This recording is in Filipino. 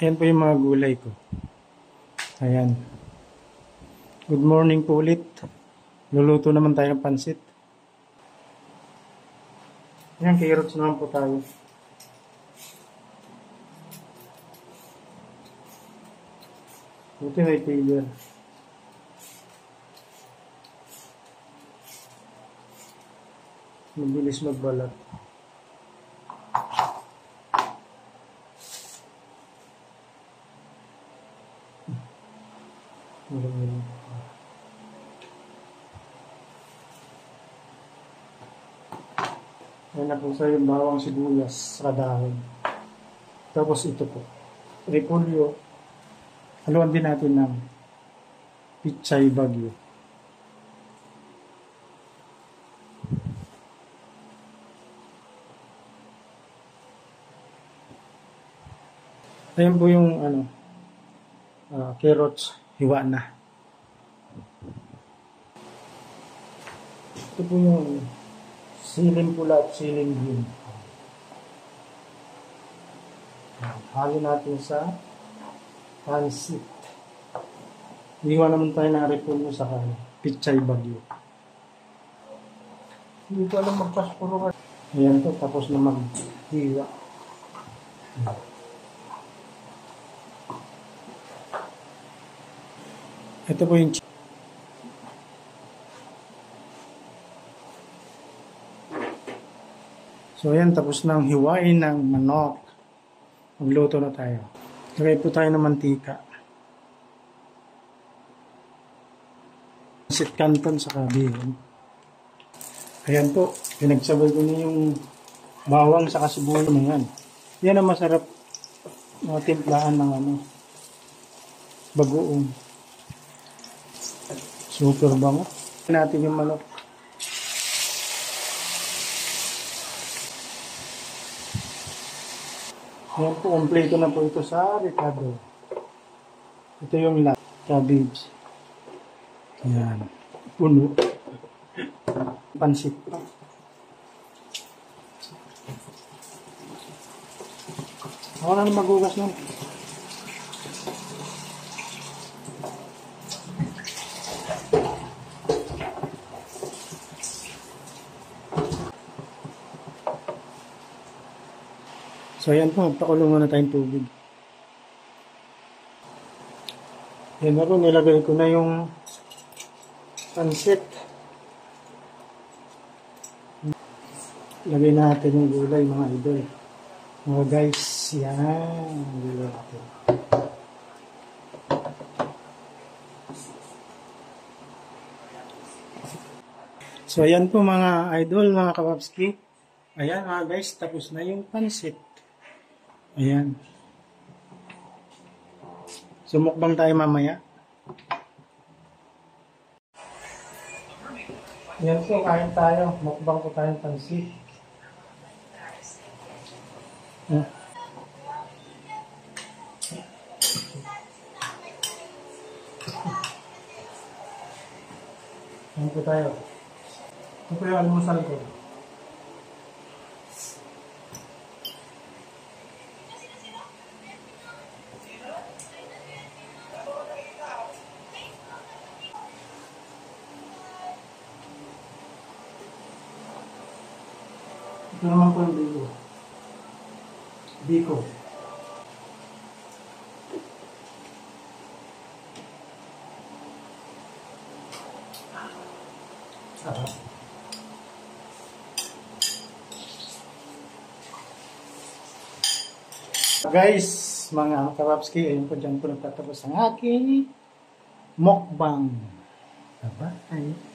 Ayan po yung mga gulay ko. Ayan. Good morning po ulit. Luluto naman tayo ng pansit. Ayan, carrots naman po tayo. Buti may peeler. Mabilis magbalat. Ayan na po sa yung bawang sibuyas sa dahon. Tapos ito po, repolyo. Haluan din natin ng pichay bagyo. Ayan po yung carrots, hiwa na. Ito po yung siling pula at siling green. Halo natin sa pansit. Hiwa naman tayo ng repolyo sa pichay bagyo. Hindi ko alam magpaspuro. Ayan po, tapos na maghiwa. Ito po yung so ayan, tapos nang hiwain ng manok. Magluto na tayo. Lagay po tayo ng mantika. Pansit canton sa kabihon. Ayan po, pinagsabay ko na yung bawang sa sibuyas na yan. Yan ang masarap timplahan ng bagoong. Super bango. Natin yung manok. Ayan po, kompleto na po ito sa ricado. Ito yung cabbage. Ayan. Puno. Pansit pa. Ako na magugas nun. So ayan po, pakulong muna tayong tubig. Yan na po, nilagay ko na yung pansit. Lagay natin yung gulay mga idol. Mga guys, yan. Gulay natin. So ayan po mga idol, mga kababski. Ayan mga guys, tapos na yung pansit. Ayan. Sumukbang tayo mamaya. Ayan po, kain tayo. Mukbang po tayong pansit. Ayan po tayo. Ito po yung almusal ko. Ito naman po yung biko. Biko. Sarap. Guys, mga kababski, ayun po dyan po nagtatapos ang aking mukbang. Bye-bye.